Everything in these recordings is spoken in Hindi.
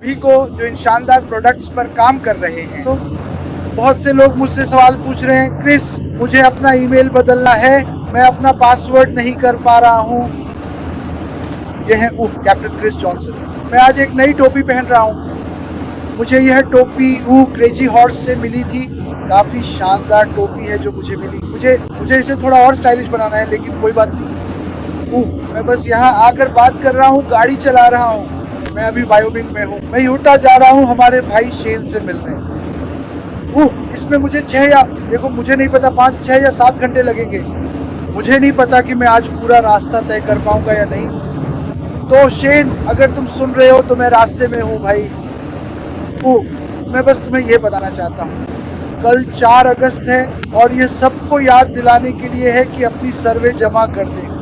सभी को जो इन शानदार प्रोडक्ट्स पर काम कर रहे हैं। तो बहुत से लोग मुझसे सवाल पूछ रहे हैं, क्रिस मुझे अपना ईमेल बदलना है, मैं अपना पासवर्ड नहीं कर पा रहा हूँ। यह है कैप्टन क्रिस जॉनसन। मैं आज एक नई टोपी पहन रहा हूँ। मुझे यह टोपी क्रेजी हॉर्स से मिली थी। काफी शानदार टोपी है जो मुझे मिली। मुझे इसे थोड़ा और स्टाइलिश बनाना है, लेकिन कोई बात नहीं। मैं बस यहाँ आकर बात कर रहा हूँ, गाड़ी चला रहा हूँ। मैं अभी वायोमिंग में हूँ। मैं यूटा जा रहा हूँ हमारे भाई शेन से मिलने। इसमें मुझे मुझे नहीं पता 5, 6 या 7 घंटे लगेंगे। मुझे नहीं पता कि मैं आज पूरा रास्ता तय कर पाऊंगा या नहीं। तो शेन, अगर तुम सुन रहे हो तो मैं रास्ते में हूँ भाई। मैं बस तुम्हें ये बताना चाहता हूँ, कल 4 अगस्त है और ये सबको याद दिलाने के लिए है कि अपनी सर्वे जमा कर दें।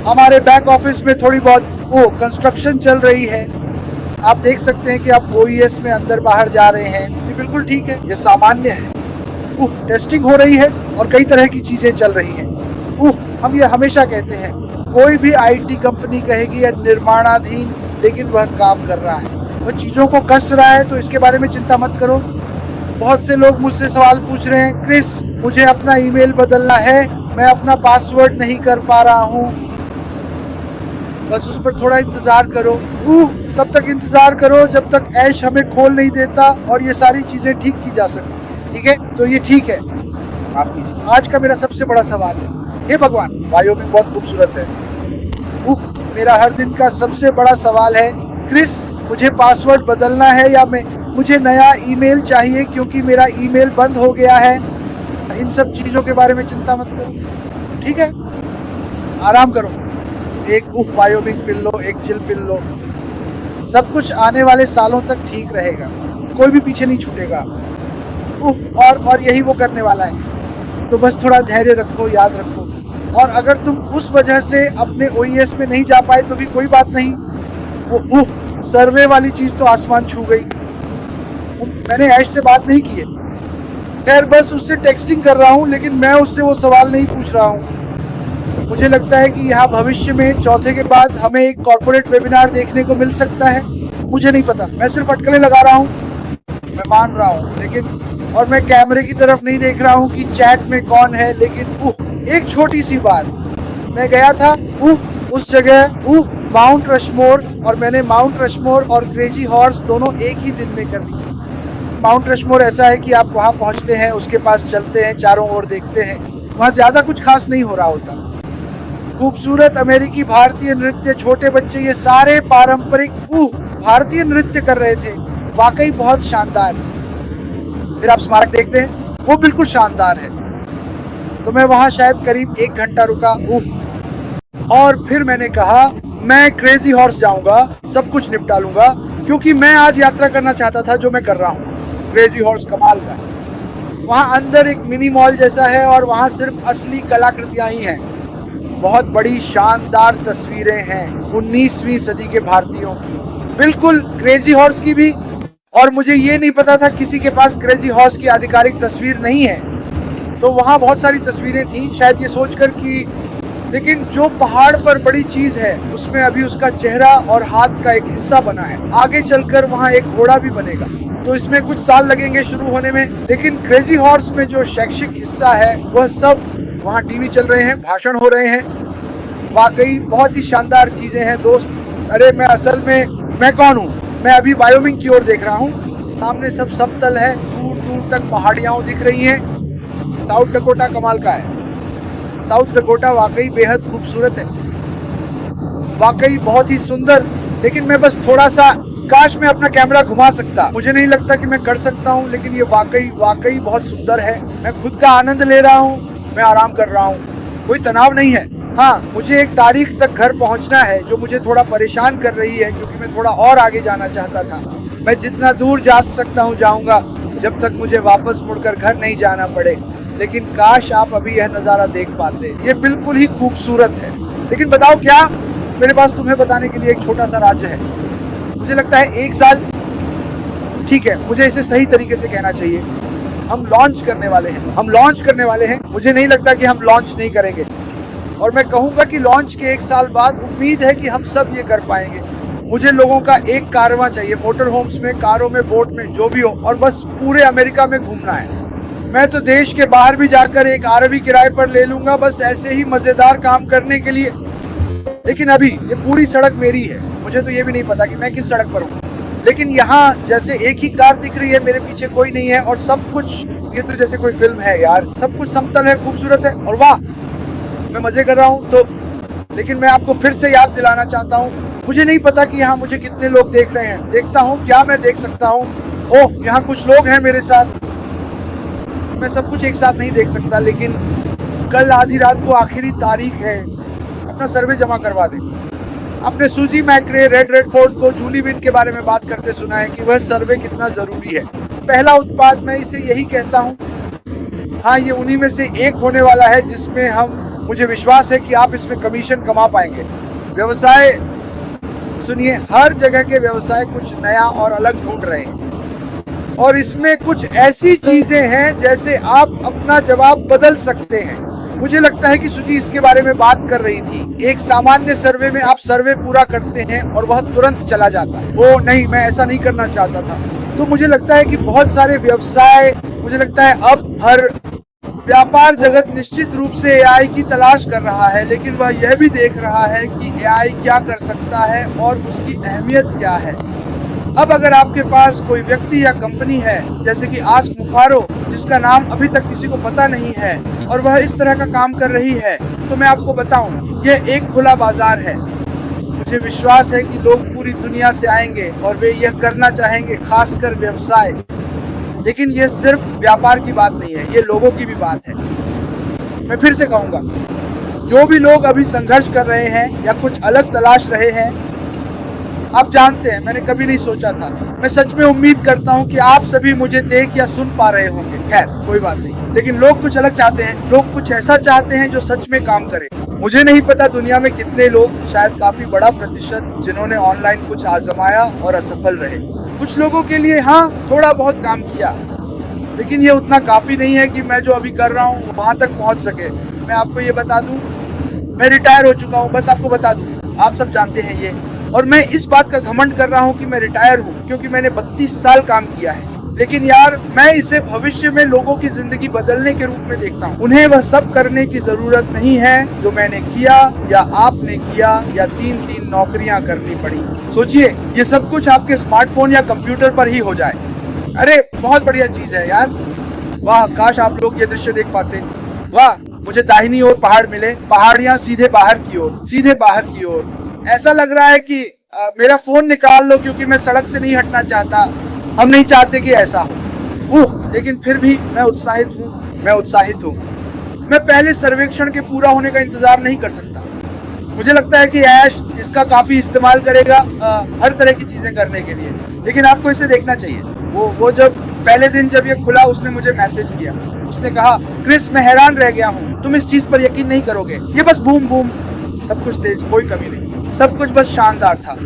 हमारे बैक ऑफिस में थोड़ी बहुत कंस्ट्रक्शन चल रही है। आप देख सकते हैं कि आप OES में अंदर बाहर जा रहे हैं। ये बिल्कुल ठीक है, ये सामान्य है। टेस्टिंग हो रही है और कई तरह की चीजें चल रही हैं। हम ये हमेशा कहते हैं, कोई भी IT कंपनी कहेगी या निर्माणाधीन, लेकिन वह काम कर रहा है, वह चीजों को कस रहा है, तो इसके बारे में चिंता मत करो। बहुत से लोग मुझसे सवाल पूछ रहे हैं, क्रिस मुझे अपना ईमेल बदलना है, मैं अपना पासवर्ड नहीं कर पा रहा हूँ। बस उस पर थोड़ा इंतजार करो। तब तक इंतजार करो जब तक ऐश हमें खोल नहीं देता और ये सारी चीजें ठीक की जा सकती है। ठीक है, तो ये ठीक है, माफ कीजिए। आज का मेरा सबसे बड़ा सवाल है, हे भगवान, वायोमिंग बहुत खूबसूरत है। मेरा हर दिन का सबसे बड़ा सवाल है, क्रिस मुझे पासवर्ड बदलना है या मुझे नया ईमेल चाहिए क्योंकि मेरा ईमेल बंद हो गया है। इन सब चीजों के बारे में चिंता मत करो, ठीक है, आराम करो। एक वायोमिंग पिल लो, एक चिल पिल लो। सब कुछ आने वाले सालों तक ठीक रहेगा, कोई भी पीछे नहीं छूटेगा। और यही वो करने वाला है। तो बस थोड़ा धैर्य रखो, याद रखो। और अगर तुम उस वजह से अपने OES में नहीं जा पाए तो भी कोई बात नहीं। वो सर्वे वाली चीज तो आसमान छू गई। मैंने ऐश से बात नहीं की है, खैर बस उससे टेक्सटिंग कर रहा हूँ, लेकिन मैं उससे वो सवाल नहीं पूछ रहा हूँ। मुझे लगता है कि यहाँ भविष्य में चौथे के बाद हमें एक कॉर्पोरेट वेबिनार देखने को मिल सकता है। मुझे नहीं पता, मैं सिर्फ अटकलें लगा रहा हूँ, मैं मान रहा हूँ, लेकिन और मैं कैमरे की तरफ नहीं देख रहा हूँ कि चैट में कौन है। लेकिन एक छोटी सी बात, मैं गया था उस जगह माउंट रशमोर, और मैंने माउंट रशमोर और क्रेजी हॉर्स दोनों एक ही दिन में कर ली। माउंट रशमोर ऐसा है कि आप वहाँ पहुँचते हैं, उसके पास चलते हैं, चारों ओर देखते हैं, वहाँ ज्यादा कुछ खास नहीं हो रहा होता। खूबसूरत अमेरिकी भारतीय नृत्य, छोटे बच्चे, ये सारे पारंपरिक भारतीय नृत्य कर रहे थे, वाकई बहुत शानदार। फिर आप स्मारक देखते हैं, वो बिल्कुल शानदार है। तो मैं वहां शायद करीब 1 घंटा रुका। और फिर मैंने कहा मैं क्रेजी हॉर्स जाऊंगा, सब कुछ निपटा लूंगा, क्योंकि मैं आज यात्रा करना चाहता था जो मैं कर रहा हूँ। क्रेजी हॉर्स कमाल का, वहां अंदर एक मिनी मॉल जैसा है और वहां सिर्फ असली कलाकृतियां ही हैं। बहुत बड़ी शानदार तस्वीरें हैं 19वीं सदी के भारतीयों की, बिल्कुल क्रेजी हॉर्स की भी। और मुझे ये नहीं पता था किसी के पास क्रेजी हॉर्स की आधिकारिक तस्वीर नहीं है, तो वहाँ बहुत सारी तस्वीरें थी, शायद ये सोचकर कि, लेकिन जो पहाड़ पर बड़ी चीज है उसमें अभी उसका चेहरा और हाथ का एक हिस्सा बना है। आगे चलकर वहाँ एक घोड़ा भी बनेगा, तो इसमें कुछ साल लगेंगे शुरू होने में। लेकिन क्रेजी हॉर्स में जो शैक्षिक हिस्सा है वह सब, वहाँ टीवी चल रहे हैं, भाषण हो रहे हैं, वाकई बहुत ही शानदार चीजें हैं दोस्त। अरे मैं कौन हूँ? मैं अभी वायोमिंग की ओर देख रहा हूँ, सामने सब समतल है, दूर दूर तक पहाड़ियां दिख रही हैं। साउथ डकोटा कमाल का है, साउथ डकोटा वाकई बेहद खूबसूरत है, वाकई बहुत ही सुंदर। लेकिन मैं बस थोड़ा सा, काश मैं अपना कैमरा घुमा सकता, मुझे नहीं लगता कि मैं कर सकता हूँ, लेकिन ये वाकई बहुत सुंदर है। मैं खुद का आनंद ले रहा हूँ, मैं आराम कर रहा हूँ, कोई तनाव नहीं है। हाँ, मुझे एक तारीख तक घर पहुंचना है जो मुझे थोड़ा परेशान कर रही है, क्योंकि मैं थोड़ा और आगे जाना चाहता था। मैं जितना दूर जा सकता हूँ जाऊंगा, जब तक मुझे वापस मुड़कर घर नहीं जाना पड़े। लेकिन काश आप अभी यह नज़ारा देख पाते, ये बिल्कुल ही खूबसूरत है। लेकिन बताओ क्या, मेरे पास तुम्हें बताने के लिए एक छोटा सा राज्य है। मुझे लगता है 1 साल, ठीक है, मुझे इसे सही तरीके से कहना चाहिए। हम लॉन्च करने वाले हैं, मुझे नहीं लगता कि हम लॉन्च नहीं करेंगे। और मैं कहूंगा कि लॉन्च के 1 साल बाद उम्मीद है कि हम सब ये कर पाएंगे। मुझे लोगों का एक कारवां चाहिए, मोटर होम्स में, कारों में, बोट में, जो भी हो, और बस पूरे अमेरिका में घूमना है। मैं तो देश के बाहर भी जाकर एक आरवी किराए पर ले लूंगा, बस ऐसे ही मजेदार काम करने के लिए। लेकिन अभी ये पूरी सड़क मेरी है, मुझे तो ये भी नहीं पता कि मैं किस सड़क पर हूँ। लेकिन यहाँ जैसे एक ही कार दिख रही है, मेरे पीछे कोई नहीं है, और सब कुछ, ये तो जैसे कोई फिल्म है यार, सब कुछ समतल है, खूबसूरत है, और वाह मैं मजे कर रहा हूँ। तो लेकिन मैं आपको फिर से याद दिलाना चाहता हूँ, मुझे नहीं पता कि यहाँ मुझे कितने लोग देख रहे हैं। देखता हूँ क्या मैं देख सकता हूँ। ओह, यहाँ कुछ लोग हैं मेरे साथ। मैं सब कुछ एक साथ नहीं देख सकता, लेकिन कल आधी रात को आखिरी तारीख है, अपना सर्वे जमा करवा दें। आपने सूजी मैक्रे, रेड फोर्ट को जूली विन के बारे में बात करते सुना है कि वह सर्वे कितना जरूरी है। पहला उत्पाद, मैं इसे यही कहता हूँ, हाँ ये उन्हीं में से एक होने वाला है जिसमें मुझे विश्वास है कि आप इसमें कमीशन कमा पाएंगे। व्यवसाय, सुनिए, हर जगह के व्यवसाय कुछ नया और अलग ढूंढ रहे हैं, और इसमें कुछ ऐसी चीजें हैं जैसे आप अपना जवाब बदल सकते हैं। मुझे लगता है कि सुजी इसके बारे में बात कर रही थी। एक सामान्य सर्वे में आप सर्वे पूरा करते हैं और वह तुरंत चला जाता है। वो नहीं, मैं ऐसा नहीं करना चाहता था। तो मुझे लगता है कि बहुत सारे व्यवसाय, मुझे लगता है अब हर व्यापार जगत निश्चित रूप से एआई की तलाश कर रहा है, लेकिन वह यह भी देख रहा है कि एआई क्या कर सकता है और उसकी अहमियत क्या है। अब अगर आपके पास कोई व्यक्ति या कंपनी है जैसे कि आस्क मुफारो, जिसका नाम अभी तक किसी को पता नहीं है, और वह इस तरह का काम कर रही है, तो मैं आपको बताऊं, यह एक खुला बाजार है। मुझे विश्वास है कि लोग पूरी दुनिया से आएंगे और वे यह करना चाहेंगे, खासकर व्यवसाय। लेकिन ये सिर्फ व्यापार की बात नहीं है, ये लोगों की भी बात है। मैं फिर से कहूंगा, जो भी लोग अभी संघर्ष कर रहे हैं या कुछ अलग तलाश रहे हैं, आप जानते हैं मैंने कभी नहीं सोचा था। मैं सच में उम्मीद करता हूं कि आप सभी मुझे देख या सुन पा रहे होंगे। खैर कोई बात नहीं, लेकिन लोग कुछ अलग चाहते हैं, लोग कुछ ऐसा चाहते हैं जो सच में काम करे। मुझे नहीं पता दुनिया में कितने लोग, शायद काफी बड़ा प्रतिशत, जिन्होंने ऑनलाइन कुछ आजमाया और असफल रहे। कुछ लोगों के लिए हाँ थोड़ा बहुत काम किया, लेकिन ये उतना काफी नहीं है कि मैं जो अभी कर रहा हूँ वहां तक पहुंच सके। मैं आपको ये बता दूं, मैं रिटायर हो चुका हूँ, बस आपको बता दूं, आप सब जानते हैं ये। और मैं इस बात का घमंड कर रहा हूँ कि मैं रिटायर हूँ, क्योंकि मैंने 32 साल काम किया है। लेकिन यार, मैं इसे भविष्य में लोगों की जिंदगी बदलने के रूप में देखता हूँ। उन्हें वह सब करने की जरूरत नहीं है जो मैंने किया या आपने किया, या 3-3 नौकरियां करनी पड़ी। सोचिए, ये सब कुछ आपके स्मार्टफोन या कंप्यूटर पर ही हो जाए। अरे बहुत बढ़िया चीज है यार। वाह, काश आप लोग ये दृश्य देख पाते। वाह, मुझे दाहिनी ओर पहाड़ मिले, पहाड़ियां सीधे बाहर की ओर, सीधे बाहर की ओर। ऐसा लग रहा है कि मेरा फोन निकाल लो, क्योंकि मैं सड़क से नहीं हटना चाहता। हम नहीं चाहते कि ऐसा हो। लेकिन फिर भी मैं उत्साहित हूँ। मैं पहले सर्वेक्षण के पूरा होने का इंतजार नहीं कर सकता। मुझे लगता है कि ऐश इसका काफी इस्तेमाल करेगा हर तरह की चीजें करने के लिए। लेकिन आपको इसे देखना चाहिए। वो जब पहले दिन जब ये खुला, उसने मुझे मैसेज किया। उसने कहा, क्रिस मैं हैरान रह गया हूँ, तुम इस चीज पर यकीन नहीं करोगे। ये बस बूम बूम, सब कुछ तेज, कोई कमी नहीं, सब कुछ बस शानदार था।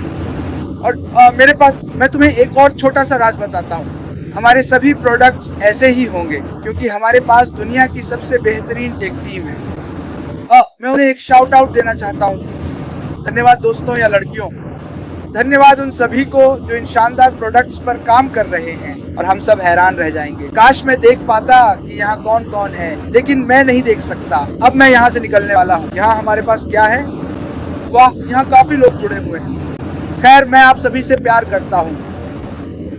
और मेरे पास, मैं तुम्हें एक और छोटा सा राज बताता हूँ, हमारे सभी प्रोडक्ट्स ऐसे ही होंगे, क्योंकि हमारे पास दुनिया की सबसे बेहतरीन टेक टीम है। मैं उन्हें एक शाउट आउट देना चाहता हूँ। धन्यवाद दोस्तों या लड़कियों, धन्यवाद उन सभी को जो इन शानदार प्रोडक्ट्स पर काम कर रहे हैं, और हम सब हैरान रह जाएंगे। काश मैं देख पाता कि यहाँ कौन कौन है, लेकिन मैं नहीं देख सकता। अब मैं यहाँ से निकलने वाला हूँ। यहाँ हमारे पास क्या है? वाह, यहाँ काफी लोग जुड़े हुए हैं। खैर, मैं आप सभी से प्यार करता हूँ।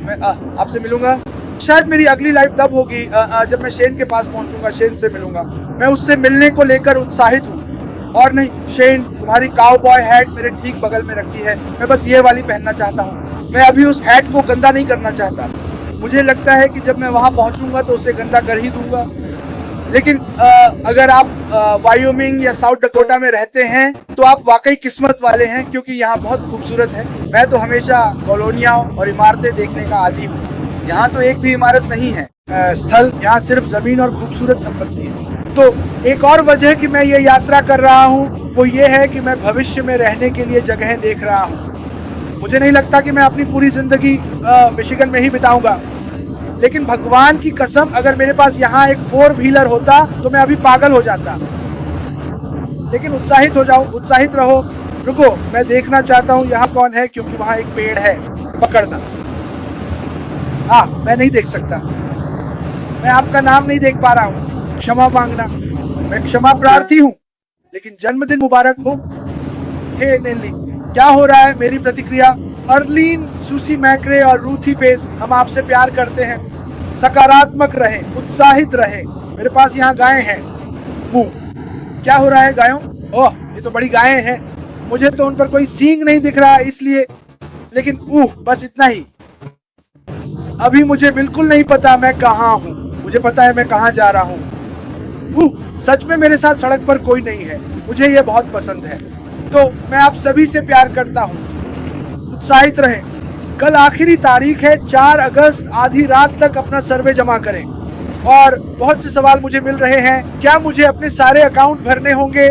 मैं आपसे मिलूंगा। शायद मेरी अगली लाइफ तब होगी जब मैं शेन के पास पहुंचूंगा, शेन से मिलूंगा। मैं उससे मिलने को लेकर उत्साहित हूँ। और नहीं शेन, तुम्हारी काउबॉय हैट मेरे ठीक बगल में रखी है, मैं बस ये वाली पहनना चाहता हूँ। मैं अभी उस हैट को गंदा नहीं करना चाहता। मुझे लगता है कि जब मैं वहां पहुंचूंगा तो उसे गंदा कर ही दूंगा। लेकिन अगर आप वायोमिंग या साउथ डकोटा में रहते हैं तो आप वाकई किस्मत वाले हैं, क्योंकि यहाँ बहुत खूबसूरत है। मैं तो हमेशा कॉलोनियां और इमारतें देखने का आदी हूँ। यहाँ तो एक भी इमारत नहीं है स्थल, यहाँ सिर्फ जमीन और खूबसूरत संपत्ति है। तो एक और वजह कि मैं ये यात्रा कर रहा हूँ वो ये है कि मैं भविष्य में रहने के लिए जगहें देख रहा हूँ। मुझे नहीं लगता कि मैं अपनी पूरी जिंदगी मिशिगन में ही बिताऊंगा, लेकिन भगवान की कसम, अगर मेरे पास यहाँ एक 4 व्हीलर होता तो मैं अभी पागल हो जाता। लेकिन उत्साहित हो जाओ, उत्साहित रहो, रुको, मैं देखना चाहता हूँ यहाँ कौन है, क्योंकि वहाँ एक पेड़ है। पकड़ना। हाँ, मैं नहीं देख सकता, मैं आपका नाम नहीं देख पा रहा हूँ, क्षमा मांगना। मैं क्षमा प्रार्थी हूँ, लेकिन जन्मदिन मुबारक हो। हे नेली, क्या हो रहा है? मेरी प्रतिक्रिया। अर्लीन, सुसी मैक्रे और रूथी पेस, हम आपसे प्यार करते हैं। सकारात्मक रहें, उत्साहित रहें। मेरे पास यहाँ गायें हैं। मुंह, क्या हो रहा है गायों? ओह, ये तो बड़ी गायें हैं। मुझे तो उन पर कोई सींग नहीं दिख रहा, इसलिए, लेकिन बस इतना ही। अभी मुझे बिल्कुल नहीं पता मैं कहाँ हूँ। मुझे पता है मैं कहाँ जा रहा हूँ। सच में मेरे साथ सड़क पर कोई नहीं है। मुझे ये बहुत पसंद है। तो मैं आप सभी से प्यार करता हूँ। उत्साहित रहें। कल आखिरी तारीख है, 4 अगस्त। आधी रात तक अपना सर्वे जमा करें। और बहुत से सवाल मुझे मिल रहे हैं, क्या मुझे अपने सारे अकाउंट भरने होंगे?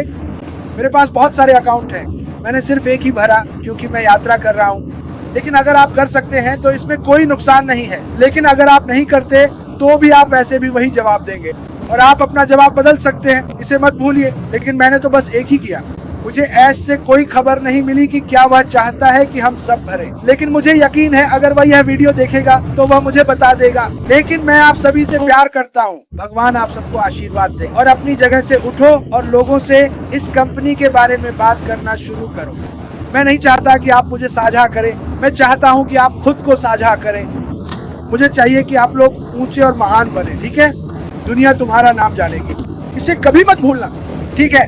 मेरे पास बहुत सारे अकाउंट हैं, मैंने सिर्फ एक ही भरा क्योंकि मैं यात्रा कर रहा हूँ। लेकिन अगर आप कर सकते हैं तो इसमें कोई नुकसान नहीं है, लेकिन अगर आप नहीं करते तो भी आप वैसे भी वही जवाब देंगे और आप अपना जवाब बदल सकते हैं, इसे मत भूलिए। लेकिन मैंने तो बस एक ही किया। मुझे ऐश से कोई खबर नहीं मिली कि क्या वह चाहता है कि हम सब भरें, लेकिन मुझे यकीन है अगर वह यह वीडियो देखेगा तो वह मुझे बता देगा। लेकिन मैं आप सभी से प्यार करता हूँ। भगवान आप सबको आशीर्वाद दे और अपनी जगह से उठो और लोगों से इस कंपनी के बारे में बात करना शुरू करो। मैं नहीं चाहता कि आप मुझे साझा करें, मैं चाहता हूँ कि आप खुद को साझा करें। मुझे चाहिए कि आप लोग ऊंचे और महान बने, ठीक है? दुनिया तुम्हारा नाम जानेगी, इसे कभी मत भूलना, ठीक है?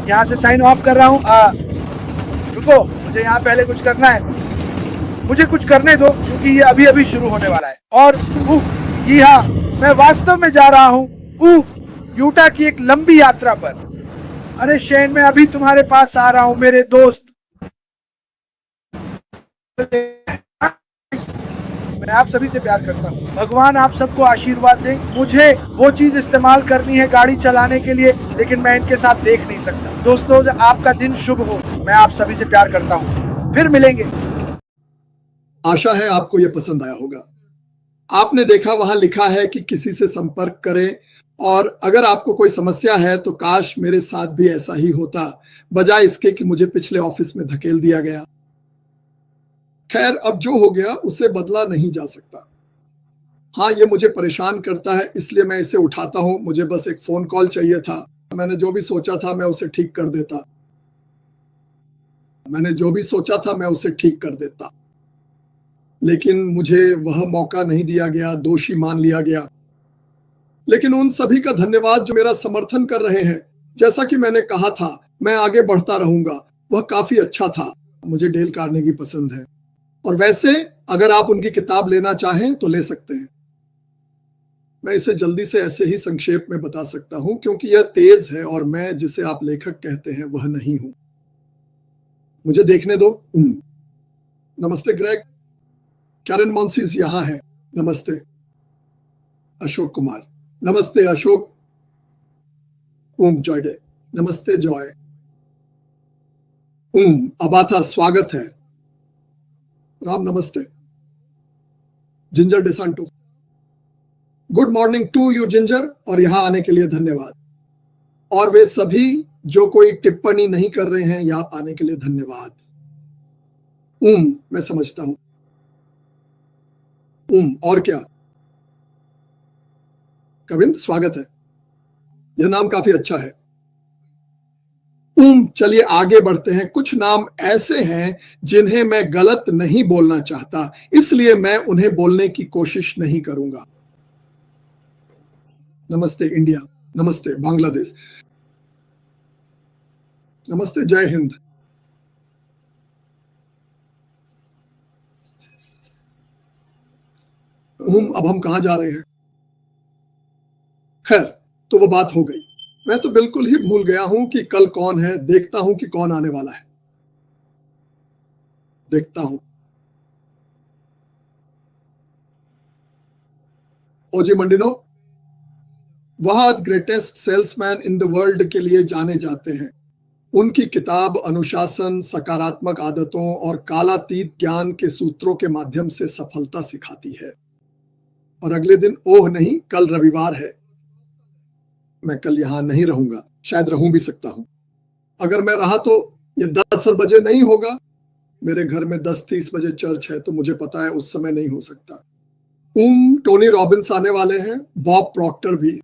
यहाँ से साइन ऑफ कर रहा हूँ। रुको, मुझे यहाँ पहले कुछ करना है। मुझे कुछ करने दो क्योंकि ये अभी अभी शुरू होने वाला है। और जी हाँ, मैं वास्तव में जा रहा हूँ यूटा की एक लंबी यात्रा पर। अरे शेन, मैं अभी तुम्हारे पास आ रहा हूँ मेरे दोस्त। मैं आप सभी से प्यार करता हूँ। भगवान आप सबको आशीर्वाद दे। मुझे वो चीज इस्तेमाल करनी है गाड़ी चलाने के लिए, लेकिन मैं इनके साथ देख नहीं सकता। दोस्तों, आपका दिन शुभ हो। मैं आप सभी से प्यार करता हूँ। फिर मिलेंगे। आशा है आपको ये पसंद आया होगा। आपने देखा वहां लिखा है कि किसी से संपर्क करें, और अगर आपको कोई समस्या है तो काश मेरे साथ भी ऐसा ही होता, बजाय इसके कि मुझे पिछले ऑफिस में धकेल दिया गया। खैर, अब जो हो गया उसे बदला नहीं जा सकता। हाँ, ये मुझे परेशान करता है, इसलिए मैं इसे उठाता हूं। मुझे बस एक फोन कॉल चाहिए था। मैंने जो भी सोचा था मैं उसे ठीक कर देता। लेकिन मुझे वह मौका नहीं दिया गया, दोषी मान लिया गया। लेकिन उन सभी का धन्यवाद जो मेरा समर्थन कर रहे हैं। जैसा कि मैंने कहा था, मैं आगे बढ़ता रहूंगा। वह काफी अच्छा था। मुझे डेल कार्नेगी पसंद है, और वैसे अगर आप उनकी किताब लेना चाहें तो ले सकते हैं। मैं इसे जल्दी से ऐसे ही संक्षेप में बता सकता हूं क्योंकि यह तेज है और मैं जिसे आप लेखक कहते हैं वह नहीं हूं। मुझे देखने दो। नमस्ते ग्रेग। कैरन मॉन्सीज यहाँ है। नमस्ते अशोक कुमार। नमस्ते अशोक। जॉयडे। नमस्ते जॉय। अबाथा, स्वागत है। राम नमस्ते। Ginger DeSanto, good morning to you Ginger, और यहां आने के लिए धन्यवाद। और वे सभी जो कोई टिप्पणी नहीं कर रहे हैं, यहां आने के लिए धन्यवाद। मैं समझता हूं। और क्या? कविंद, स्वागत है। यह नाम काफी अच्छा है। चलिए आगे बढ़ते हैं। कुछ नाम ऐसे हैं जिन्हें मैं गलत नहीं बोलना चाहता, इसलिए मैं उन्हें बोलने की कोशिश नहीं करूंगा। नमस्ते इंडिया। नमस्ते बांग्लादेश। नमस्ते जय हिंद। अब हम कहां जा रहे हैं? खैर, तो वो बात हो गई। मैं तो बिल्कुल ही भूल गया हूं कि कल कौन है। देखता हूं कि कौन आने वाला है। देखता हूं। ओजी मंडिनो, वह greatest salesman in the world के लिए जाने जाते हैं। उनकी किताब अनुशासन, सकारात्मक आदतों और कालातीत ज्ञान के सूत्रों के माध्यम से सफलता सिखाती है। और अगले दिन, ओह नहीं, कल रविवार है। मैं कल यहां नहीं रहूंगा, शायद रहूं भी सकता हूं। अगर मैं रहा तो ये 10 बजे नहीं होगा। मेरे घर में 10:30 बजे चर्च है, तो मुझे पता है उस समय नहीं हो सकता। टोनी रॉबिन्स आने वाले हैं, बॉब प्रॉक्टर भी।